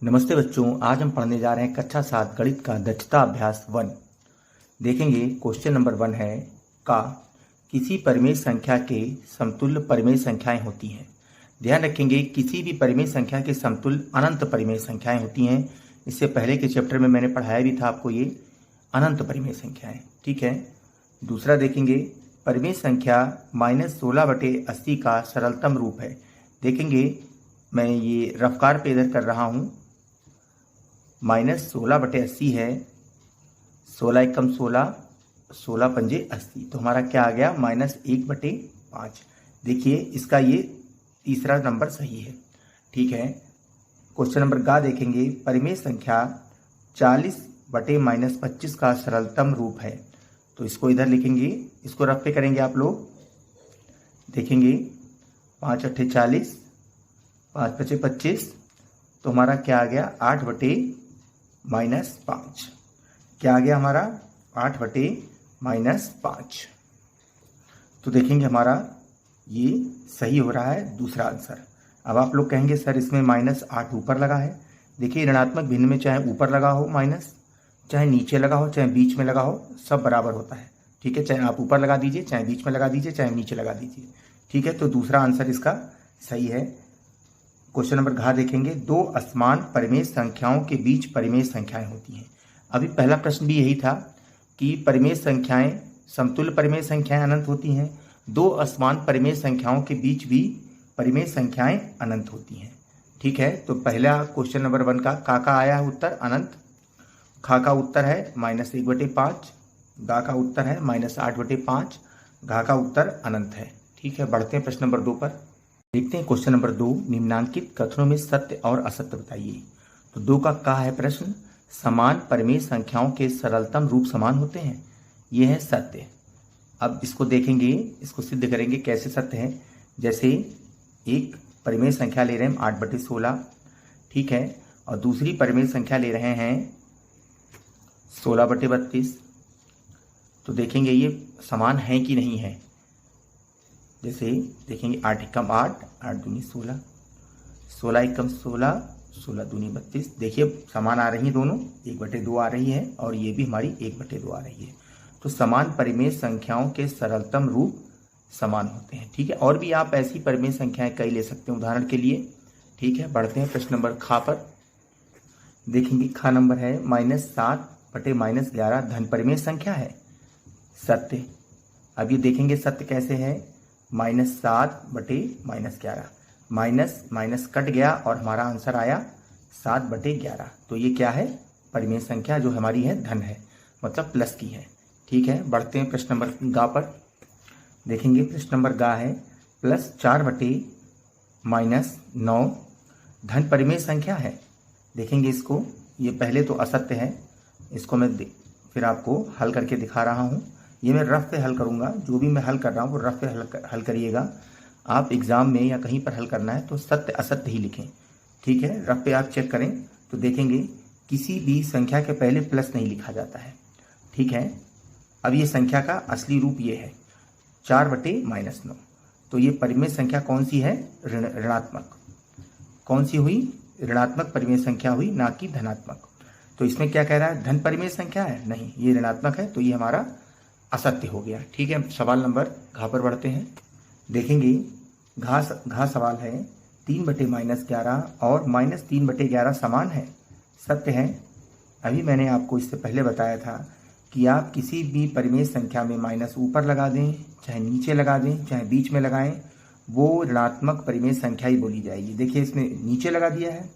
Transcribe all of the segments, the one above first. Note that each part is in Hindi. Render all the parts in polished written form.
नमस्ते बच्चों, आज हम पढ़ने जा रहे हैं कक्षा 7 गणित का दक्षता अभ्यास 1। देखेंगे क्वेश्चन नंबर 1 है का किसी परिमेय संख्या के समतुल्य परिमेय संख्याएं होती हैं। ध्यान रखेंगे, किसी भी परिमेय संख्या के समतुल्य अनंत परिमेय संख्याएं होती हैं। इससे पहले के चैप्टर में मैंने पढ़ाया भी था आपको ये अनंत परिमेय संख्याएं। ठीक है। दूसरा देखेंगे, परिमेय संख्या -16/80 का सरलतम रूप है। देखेंगे, मैं ये रफ्तार पे इधर कर रहा हूँ। -16/80 है। 16 एकम 16, 16 पंजे 80, तो हमारा क्या आ गया -1/5। देखिए, इसका ये तीसरा नंबर सही है। ठीक है। क्वेश्चन नंबर गा देखेंगे, परिमेय संख्या 40/-25 का सरलतम रूप है। तो इसको इधर लिखेंगे, इसको रफ पे करेंगे आप लोग। देखेंगे 5 8 40, 5 5 25, तो हमारा क्या आ गया 8/-5। क्या आ गया हमारा 8/-5। तो देखेंगे हमारा ये सही हो रहा है दूसरा आंसर। अब आप लोग कहेंगे सर इसमें -8 ऊपर लगा है। देखिए, ऋणात्मक भिन्न में चाहे ऊपर लगा हो माइनस, चाहे नीचे लगा हो, चाहे बीच में लगा हो, सब बराबर होता है। ठीक है। चाहे आप ऊपर लगा दीजिए, चाहे बीच में लगा दीजिए, चाहे नीचे लगा दीजिए। ठीक है। तो दूसरा आंसर इसका सही है। क्वेश्चन नंबर घ देखेंगे, दो असमान परिमेय संख्याओं के बीच परिमेय संख्याएं होती हैं। अभी पहला प्रश्न भी यही था कि परिमेय संख्याएं समतुल्य परिमेय संख्याएं अनंत होती हैं, दो असमान परिमेय संख्याओं के बीच भी परिमेय संख्याएं अनंत होती हैं। ठीक है। तो पहला क्वेश्चन नंबर 1 का आया है उत्तर अनंत। खा का उत्तर है -1/5, गा का उत्तर है -8/5, घा का उत्तर अनंत है। ठीक है। बढ़ते हैं प्रश्न नंबर 2 पर। देखते हैं क्वेश्चन नंबर 2, निम्नांकित कथनों में सत्य और असत्य बताइए। तो 2 का है प्रश्न, समान परिमेय संख्याओं के सरलतम रूप समान होते हैं। ये है सत्य। अब इसको देखेंगे, इसको सिद्ध करेंगे कैसे सत्य है। जैसे एक परिमेय संख्या ले रहे हैं 8/16, ठीक है, और दूसरी परिमेय संख्या ले रहे हैं 16/32। तो देखेंगे ये समान है कि नहीं है। जैसे देखेंगे 8 एकम 8, 8 दूनी 16, 16 एकम 16, 16 दूनी 32। देखिए समान आ रही है दोनों, 1/2 आ रही है और ये भी हमारी 1/2 आ रही है। तो समान परिमेय संख्याओं के सरलतम रूप समान होते हैं। ठीक है। और भी आप ऐसी परिमेय संख्याएं कई ले सकते हैं उदाहरण के लिए। ठीक है। बढ़ते हैं प्रश्न नंबर खा पर। देखेंगे खा नंबर है -7/-11 धन परिमेय संख्या है। सत्य। अब ये देखेंगे सत्य कैसे है। -7/-11, माइनस माइनस कट गया और हमारा आंसर आया 7/11। तो ये क्या है, परिमेय संख्या जो हमारी है धन है, मतलब प्लस की है। ठीक है। बढ़ते हैं प्रश्न नंबर गा पर। देखेंगे प्रश्न नंबर गा है +4/-9 धन परिमेय संख्या है। देखेंगे इसको, ये पहले तो असत्य है, इसको मैं फिर आपको हल करके दिखा रहा हूँ। ये मैं रफ पे हल करूँगा, जो भी मैं हल कर रहा हूँ वो रफ पे हल करिएगा। आप एग्ज़ाम में या कहीं पर हल करना है तो सत्य असत्य ही लिखें। ठीक है। रफ पे आप चेक करें तो देखेंगे किसी भी संख्या के पहले प्लस नहीं लिखा जाता है। ठीक है। अब ये संख्या का असली रूप ये है 4/-9। तो ये परिमेय संख्या कौन सी है, ऋणात्मक। कौन सी हुई, ऋणात्मक परिमेय संख्या हुई, ना कि धनात्मक। तो इसमें क्या कह रहा है, धन परिमेय संख्या है, नहीं ये ऋणात्मक है, तो ये हमारा असत्य हो गया। ठीक है। सवाल नंबर घा पर बढ़ते हैं। देखेंगे घा सवाल है 3/-11 और -3/11 समान है। सत्य है। अभी मैंने आपको इससे पहले बताया था कि आप किसी भी परिमेय संख्या में माइनस ऊपर लगा दें, चाहे नीचे लगा दें, चाहे बीच में लगाएं, वो ऋणात्मक परिमेय संख्या ही बोली जाएगी। देखिए इसमें नीचे लगा दिया है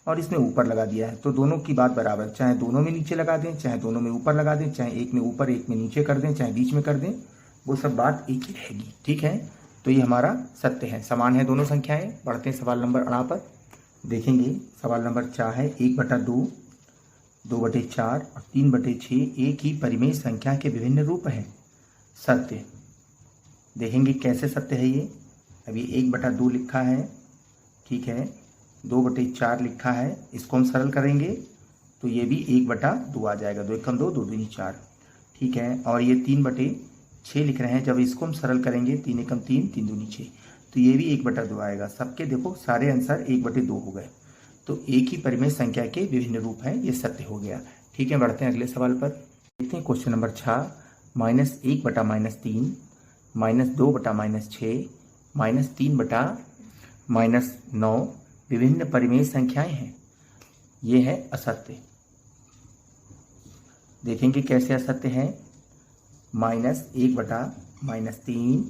और इसमें ऊपर लगा दिया है, तो दोनों की बात बराबर। चाहे दोनों में नीचे लगा दें, चाहे दोनों में ऊपर लगा दें, चाहे एक में ऊपर एक में नीचे कर दें, चाहे बीच में कर दें, वो सब बात एक ही रहेगी। ठीक है। तो ये हमारा सत्य है, समान है दोनों संख्याएं। बढ़ते हैं सवाल नंबर 8 पर। देखेंगे सवाल नंबर 4 है 1/2, 2/4 और 3/6 एक ही परिमेय संख्या के विभिन्न रूप हैं। सत्य। देखेंगे कैसे सत्य है ये। अभी 1/2 लिखा है, ठीक है, 2/4 लिखा है, इसको हम सरल करेंगे तो ये भी 1/2 आ जाएगा। 2 एकम 2, 2 दूनी 4। ठीक है। और ये 3/6 लिख रहे हैं, जब इसको हम सरल करेंगे 3 एकम 3, 3 दूनी 6, तो ये भी 1/2 आएगा। सबके देखो सारे आंसर 1/2 हो गए। तो एक ही परिमेय संख्या के विभिन्न रूप हैं, ये सत्य हो गया। ठीक है, बढ़ते हैं अगले सवाल पर। देखते हैं क्वेश्चन नंबर 6, -1 बटा -3, -2 बटा -6, -3 बटा -9 विभिन्न परिमेय संख्याएं हैं। ये है असत्य। देखेंगे कैसे असत्य है। -1 बटा -3,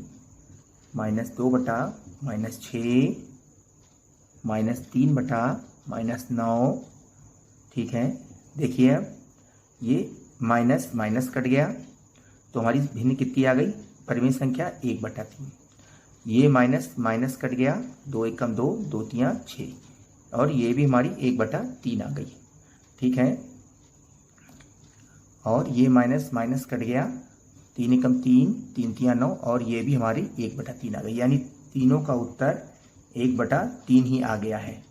-2 बटा -6, -3 बटा -9। ठीक है, देखिए अब ये माइनस माइनस कट गया तो हमारी भिन्न कितनी आ गई, परिमेय संख्या 1 बटा 3। ये माइनस माइनस कट गया, 2 एकम 2, 2 तियां 6, और ये भी हमारी 1 बटा 3 आ गई। ठीक है, और ये माइनस माइनस कट गया, 3 एकम 3, 3 तियां 9, और ये भी हमारी 1 बटा 3 आ गई। यानी तीनों का उत्तर 1 बटा 3 ही आ गया है।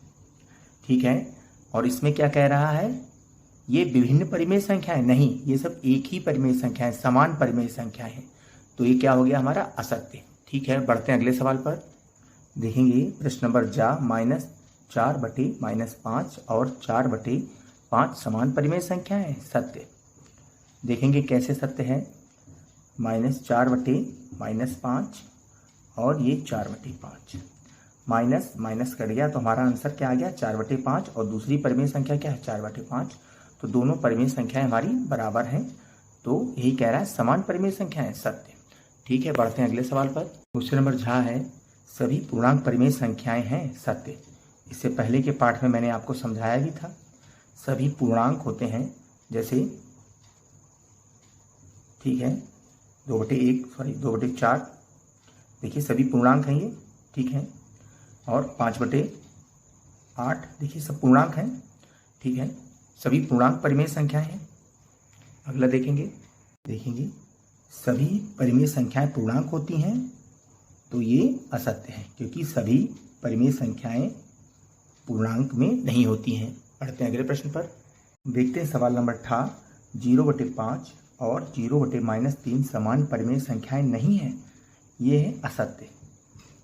ठीक है, और इसमें क्या कह रहा है, ये विभिन्न परिमेय संख्याएं नहीं, ये सब एक ही परिमेय संख्याएं, समान परिमेय संख्याएं हैं। तो ये क्या हो गया हमारा असत्य। ठीक है, बढ़ते हैं अगले सवाल पर। देखेंगे प्रश्न नंबर जा, -4 बटे -5 और 4 बटे 5 समान परिमेय संख्याएं हैं, सत्य। देखेंगे कैसे सत्य है। -4 बटे -5 और ये 4 बटे 5, माइनस माइनस कट गया तो हमारा आंसर क्या आ गया, 4 बटे 5, और दूसरी परिमेय संख्या क्या है, 4 बटे 5। तो दोनों परिमेय संख्याएं हमारी बराबर हैं, तो यही कह रहा है समान परिमेय संख्याएं, सत्य। ठीक है, बढ़ते हैं अगले सवाल पर। क्वेश्चन नंबर झा है, सभी पूर्णांक परिमेय संख्याएं हैं, सत्य। इससे पहले के पाठ में मैंने आपको समझाया भी था, सभी पूर्णांक होते हैं, जैसे ठीक है 2/4, देखिए सभी पूर्णांक हैं ये। ठीक है, और 5/8, देखिए सब पूर्णांक हैं। ठीक है, सभी पूर्णांक परिमेय संख्याएं हैं। अगला देखेंगे सभी परिमेय संख्याएं पूर्णांक होती हैं, तो ये असत्य है, क्योंकि सभी परिमेय संख्याएं पूर्णांक में नहीं होती हैं। पढ़ते हैं अगले प्रश्न पर। देखते हैं सवाल नंबर 8, 0/5 और 0/-3 समान परिमेय संख्याएं नहीं हैं, ये है असत्य।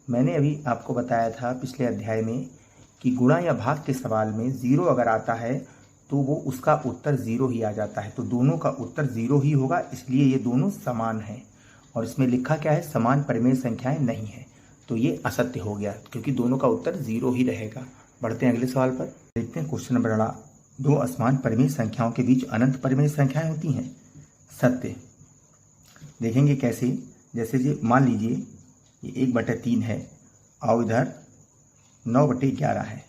मैंने अभी आपको बताया था पिछले अध्याय में कि गुणा या भाग के सवाल में 0 अगर आता है तो वो उसका उत्तर 0 ही आ जाता है, तो दोनों का उत्तर 0 ही होगा, इसलिए ये दोनों समान हैं। और इसमें लिखा क्या है, समान परिमेय संख्याएं नहीं है, तो ये असत्य हो गया, क्योंकि दोनों का उत्तर 0 ही रहेगा। बढ़ते हैं अगले सवाल पर। देखते हैं क्वेश्चन नंबर 8, 2 असमान परिमेय संख्याओं के बीच अनंत परिमेय संख्याएं होती हैं, सत्य। देखेंगे कैसे, जैसे जी मान लीजिए ये 1/3 है और इधर 9/11 है,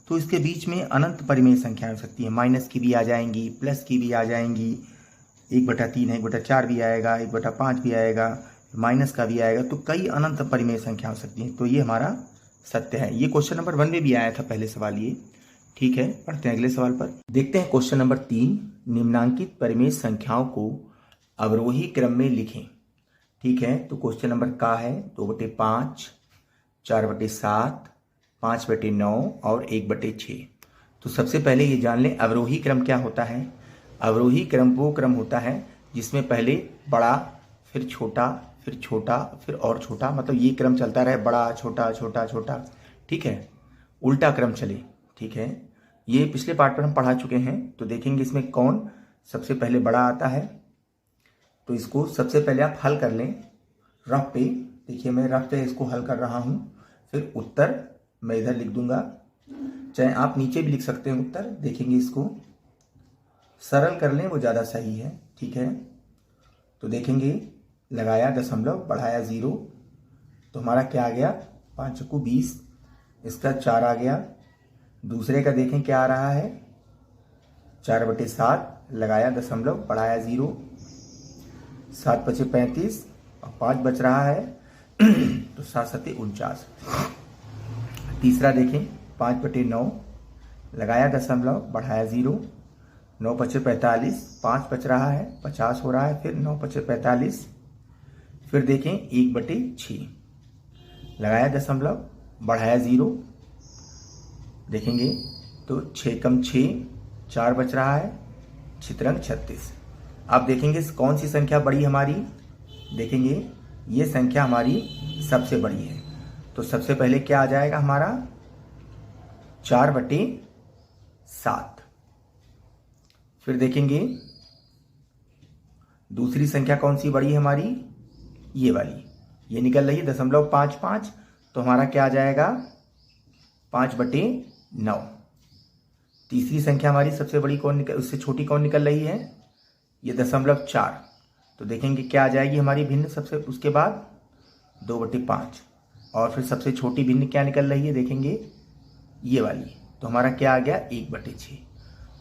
तो इसके बीच में अनंत परिमेय संख्याएं हो सकती हैं, माइनस की भी आ जाएंगी, प्लस की भी आ जाएंगी, 1/3 है, 1/4 भी आएगा, 1/5 भी आएगा, माइनस का भी आएगा, तो कई अनंत परिमेय संख्या हो सकती हैं, तो ये हमारा सत्य है। ये क्वेश्चन नंबर 1 में भी आया था पहले सवाल ये। ठीक है, पढ़ते हैं अगले सवाल पर। देखते हैं क्वेश्चन नंबर 3, निम्नांकित परिमेय संख्याओं को अवरोही क्रम में लिखें। ठीक है, तो क्वेश्चन नंबर का है 2/5, 4/7, 5/9 और 1/6। तो सबसे पहले ये जान लें अवरोही क्रम क्या होता है। अवरोही क्रम वो क्रम होता है जिसमें पहले बड़ा, फिर छोटा, फिर छोटा, फिर और छोटा, मतलब ये क्रम चलता रहे, बड़ा छोटा छोटा छोटा। ठीक है, उल्टा क्रम चले। ठीक है, ये पिछले पार्ट पर हम पढ़ा चुके हैं। तो देखेंगे इसमें कौन सबसे पहले बड़ा आता है, तो इसको सबसे पहले आप हल कर लें रफ पे। देखिए मैं रफ पे इसको हल कर रहा हूँ, फिर उत्तर मैं इधर लिख दूंगा, चाहे आप नीचे भी लिख सकते हैं उत्तर। देखेंगे इसको सरल कर लें, वो ज़्यादा सही है। ठीक है, तो देखेंगे लगाया दशमलव, बढ़ाया 0, तो हमारा क्या आ गया, 5 × 20, इसका 4 आ गया। दूसरे का देखें क्या आ रहा है, 4/7, लगाया दशमलव, बढ़ाया 0, 7 × 5 = 35 और 5 बच रहा है, तो 7 × 7 = 49। तीसरा देखें 5/9, लगाया दशमलव, बढ़ाया 0, 9 × 5 = 45, 5 बच रहा है, 50 हो रहा है, फिर 9 × 5 = 45। फिर देखें 1/6, लगाया दशमलव, बढ़ाया 0, देखेंगे तो 6 × 6 = 4 बच रहा है, 6×3 = 36। अब देखेंगे कौन सी संख्या बड़ी हमारी, देखेंगे ये संख्या हमारी सबसे बड़ी है, तो सबसे पहले क्या आ जाएगा हमारा, 4/36 7। फिर देखेंगे दूसरी संख्या कौन सी बड़ी है हमारी, ये वाली, ये निकल रही है 0.55, तो हमारा क्या आ जाएगा 5/9। तीसरी संख्या हमारी सबसे बड़ी कौन निकल, उससे छोटी कौन निकल रही है, ये 0.4, तो देखेंगे क्या आ जाएगी हमारी भिन्न सबसे, उसके बाद 2/5, और फिर सबसे छोटी भिन्न क्या निकल रही है देखेंगे ये वाली, तो हमारा क्या आ गया 1/6।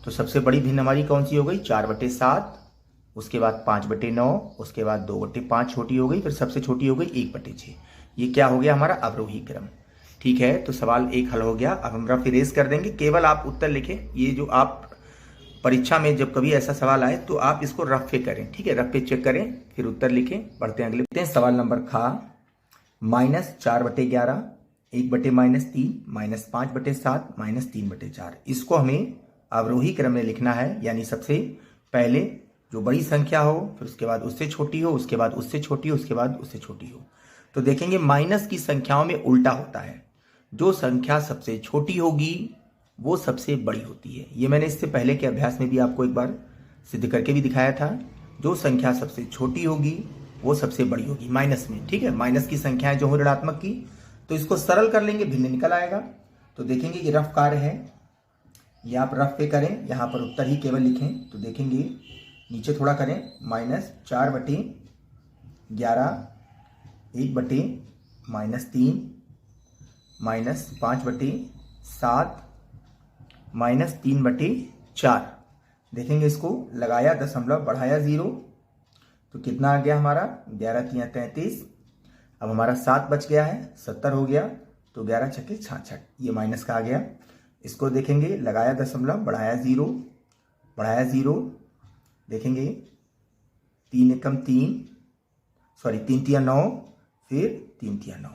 तो सबसे बड़ी भिन्न हमारी कौन सी हो गई 4/7, उसके बाद 5/9, उसके बाद 2/5 छोटी हो गई, फिर सबसे छोटी हो गई 1/6। ये क्या हो गया हमारा अवरोही क्रम। ठीक है, तो सवाल 1 हल हो गया। अब हम रफ इरेज कर देंगे, केवल आप उत्तर लिखें। ये जो आप परीक्षा में जब कभी ऐसा सवाल आए तो आप इसको रफ पे करें, ठीक है, रफ पे चेक करें फिर उत्तर लिखें। बढ़ते हैं अगले। सवाल नंबर खा, -4/11, 1/-3, -5/7, -3/4। इसको हमें अवरोही क्रम में लिखना है, यानी सबसे पहले जो बड़ी संख्या हो, फिर उसके बाद उससे छोटी हो, उसके बाद उससे छोटी हो, उसके बाद उससे छोटी हो। तो देखेंगे माइनस की संख्याओं में उल्टा होता है, जो संख्या सबसे छोटी होगी वो सबसे बड़ी होती है। ये मैंने इससे पहले के अभ्यास में भी आपको एक बार सिद्ध करके भी दिखाया था। जो संख्या सबसे छोटी होगी वो सबसे बड़ी होगी माइनस में, ठीक है। माइनस की संख्याएं जो हो ऋणात्मक की, तो इसको सरल कर लेंगे, भिन्न निकल आएगा। तो देखेंगे कि रफ कार्य है, ये आप रफ पे करें, यहाँ पर उत्तर ही केवल लिखें। तो देखेंगे नीचे थोड़ा करें, -4/11, 1/-3, -5/7, -3/4। देखेंगे इसको लगाया दशमलव, बढ़ाया 0, तो कितना आ गया हमारा 11×3=33। अब हमारा 7 बच गया है, 70 हो गया, तो 11×6=66, ये माइनस का आ गया। इसको देखेंगे लगाया दशमलव, बढ़ाया 0, बढ़ाया 0, देखेंगे 3×3, 3×9, फिर 3×9।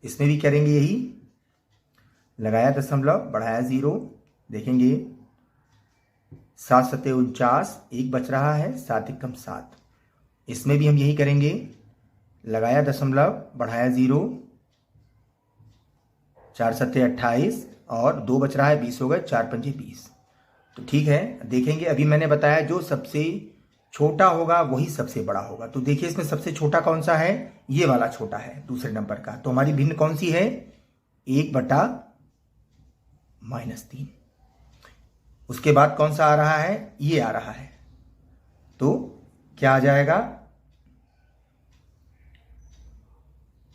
इसमें भी करेंगे यही, लगाया दशमलव, बढ़ाया 0, देखेंगे 7×7=49, 1 बच रहा है, 7×1=7। इसमें भी हम यही करेंगे, लगाया दशमलव, बढ़ाया 0, 4×7=28, और 2 बच रहा है, 20 हो गए, 4×5=20। तो ठीक है, देखेंगे अभी मैंने बताया जो सबसे छोटा होगा वही सबसे बड़ा होगा। तो देखिए इसमें सबसे छोटा कौन सा है, ये वाला छोटा है दूसरे नंबर का। तो हमारी भिन्न कौन सी है 1/-3। उसके बाद कौन सा आ रहा है, ये आ रहा है, तो क्या आ जाएगा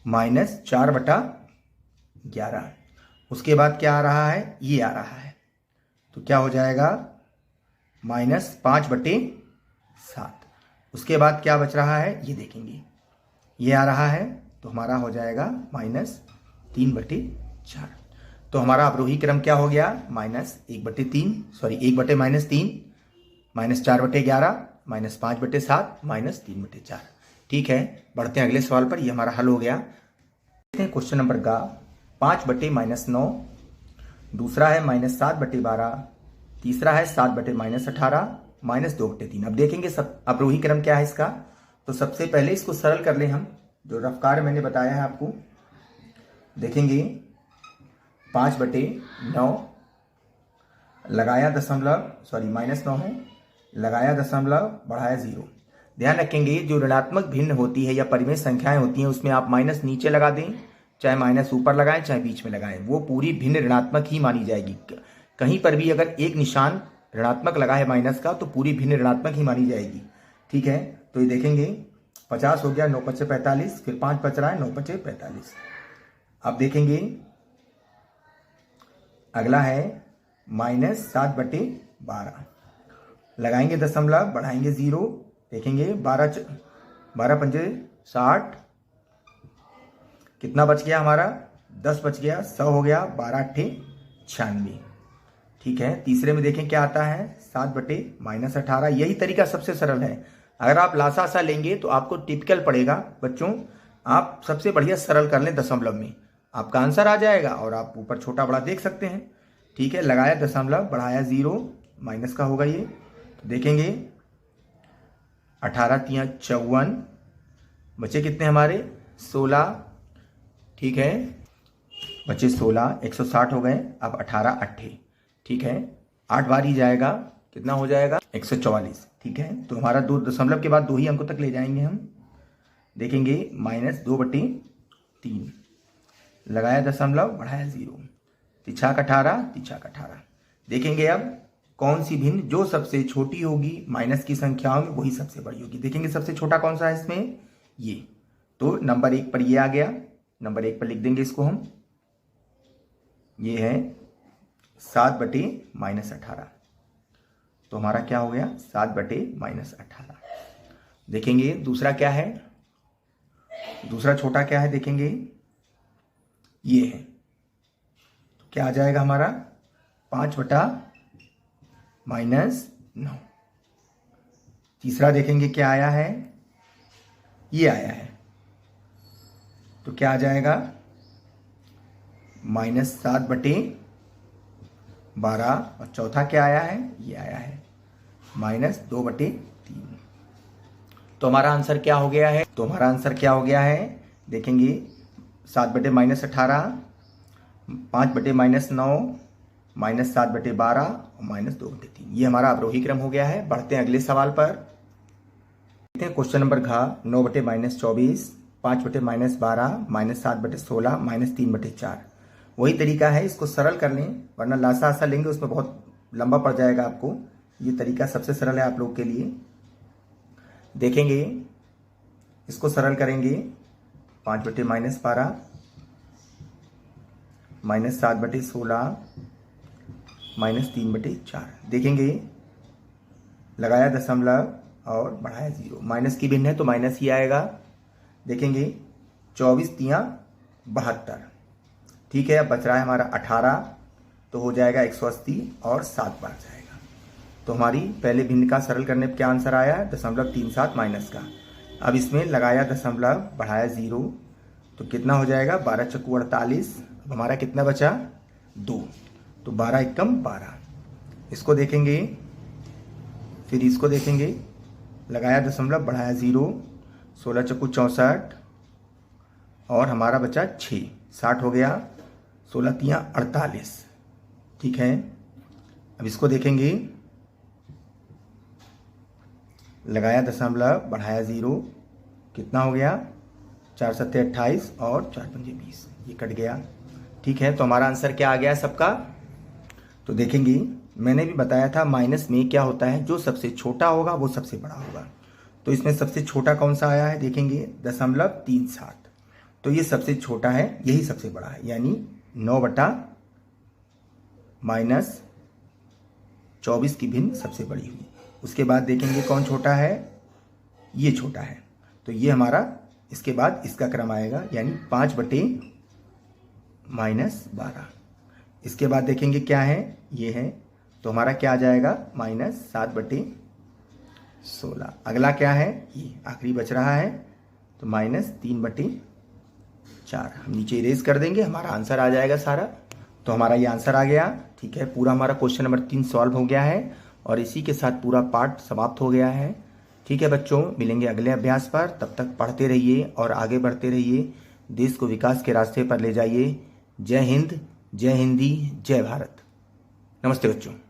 -4/11। उसके बाद क्या आ रहा है, ये आ रहा है, तो क्या हो जाएगा -5/7। उसके बाद क्या बच रहा है, ये देखेंगे, ये आ रहा है, तो हमारा हो जाएगा -3/4। तो हमारा अवरोही क्रम क्या हो गया, -1/3, -4/11, -5/7, -3/4। ठीक है, बढ़ते हैं अगले सवाल पर। ये हमारा हल हो गया। क्वेश्चन नंबर का 5/-9, दूसरा है -7/12, तीसरा है 7/-18, -2/3। अब देखेंगे सब अवरोही क्रम क्या है इसका। तो सबसे पहले इसको सरल कर लें हम, जो रफ्कार मैंने बताया है आपको। देखेंगे 5/9, लगाया दशमलव, -9 है, लगाया दशमलव, बढ़ाया 0। ध्यान रखेंगे जो ऋणात्मक भिन्न होती है या परिमेय संख्याएं होती हैं, उसमें आप माइनस नीचे लगा दें, चाहे माइनस ऊपर लगाएं, चाहे बीच में लगाएं, वो पूरी भिन्न ऋणात्मक ही मानी जाएगी। कहीं पर भी अगर एक निशान ऋणात्मक लगा है माइनस का, तो पूरी भिन्न ऋणात्मक ही मानी जाएगी। ठीक है, तो ये देखेंगे 50 हो गया, 9×5=45, फिर 5 बच रहा है, 9×5=45। अब देखेंगे अगला है -7/12, लगाएंगे दशमलव, बढ़ाएंगे 0, देखेंगे 12×5=60, कितना बच गया हमारा 10 बच गया, 100 हो गया, 12×8=96। ठीक है, तीसरे में देखें क्या आता है 7/-18। यही तरीका सबसे सरल है। अगर आप लासा लेंगे तो आपको टिपिकल पड़ेगा बच्चों, आप सबसे बढ़िया सरल कर लें दशमलव में, आपका आंसर आ जाएगा और आप ऊपर छोटा बड़ा देख सकते हैं। ठीक है, लगाया दशमलव, बढ़ाया 0, माइनस का होगा ये, तो देखेंगे 18×3=54, बचे कितने हमारे 16। ठीक है, बचे 16, 160 हो गए। अब 18×8, ठीक है, 8 बार ही जाएगा, कितना हो जाएगा 144। ठीक है, तो हमारा 2 दशमलव के बाद 2 ही अंकों तक ले जाएंगे हम। देखेंगे -2/3, लगाया दशमलव, बढ़ाया 0, तिछाक 18, तिछाक 18। देखेंगे अब कौन सी भिन्न जो सबसे छोटी होगी माइनस की संख्याओं में वही सबसे बड़ी होगी। देखेंगे सबसे छोटा कौन सा है इसमें, ये। तो नंबर 1 पर ये आ गया, नंबर 1 पर लिख देंगे इसको हम, ये है 7/-18। तो हमारा क्या हो गया 7/-18। देखेंगे दूसरा क्या है, दूसरा छोटा क्या है, देखेंगे ये है, तो क्या आ जाएगा हमारा 5/-9। तीसरा देखेंगे क्या आया है, ये आया है, तो क्या आ जाएगा -7/12। और चौथा क्या आया है, ये आया है -2/3। तो हमारा आंसर क्या हो गया है, तो हमारा आंसर क्या हो गया है, देखेंगे 7/-18, 5/-9, -7/12 और -2/3। ये हमारा अवरोही क्रम हो गया है। बढ़ते हैं अगले सवाल पर। देखते हैं क्वेश्चन नंबर घ, 9/-24, 5/-12, -7/16, -3/4। वही तरीका है, इसको सरल कर लें, वरना लासा आसा लेंगे उसमें बहुत लंबा पड़ जाएगा आपको। ये तरीका सबसे सरल है आप लोग के लिए। देखेंगे इसको सरल करेंगे, 5/-12, -7/16, -3/4। देखेंगे लगाया दशमलव और बढ़ाया 0, माइनस की भिन्न है तो माइनस ही आएगा। देखेंगे 24×3 = 72। ठीक है, अब बच रहा है हमारा 18, तो हो जाएगा 180 और 7 बार जाएगा। तो हमारी पहले भिन्न का सरल करने पर क्या आंसर आया, 0.37 माइनस का। अब इसमें लगाया दशमलव, बढ़ाया 0, तो कितना हो जाएगा 12×4 = 48। अब हमारा कितना बचा 2, तो 12×1 = 12। इसको देखेंगे, फिर इसको देखेंगे, लगाया दशमलव, बढ़ाया 0, 16×64 और हमारा बचा 6, 60 हो गया, 16×3 = 48। ठीक है, अब इसको देखेंगे, लगाया दशमलव, बढ़ाया 0, कितना हो गया 4×7 = 28 और 4×5 = 20, ये कट गया। ठीक है, तो हमारा आंसर क्या आ गया सबका। तो देखेंगे मैंने भी बताया था माइनस में क्या होता है, जो सबसे छोटा होगा वो सबसे बड़ा होगा। तो इसमें सबसे छोटा कौन सा आया है, देखेंगे 0.37। तो ये सबसे छोटा है, यही सबसे बड़ा है, यानी 9/-24 की भिन्न सबसे बड़ी हुई। उसके बाद देखेंगे कौन छोटा है, ये छोटा है, तो ये हमारा इसके बाद इसका क्रम आएगा, यानी 5/-12। इसके बाद देखेंगे क्या है, ये है, तो हमारा क्या आ जाएगा -7/16। अगला क्या है, ये आखिरी बच रहा है, तो -3/4। हम नीचे इरेज कर देंगे, हमारा आंसर आ जाएगा सारा। तो हमारा ये आंसर आ गया। ठीक है, पूरा हमारा क्वेश्चन नंबर 3 सॉल्व हो गया है और इसी के साथ पूरा पार्ट समाप्त हो गया है। ठीक है बच्चों, मिलेंगे अगले अभ्यास पर। तब तक पढ़ते रहिए और आगे बढ़ते रहिए, देश को विकास के रास्ते पर ले जाइए। जय हिंद, जय हिंदी, जय भारत। नमस्ते बच्चों।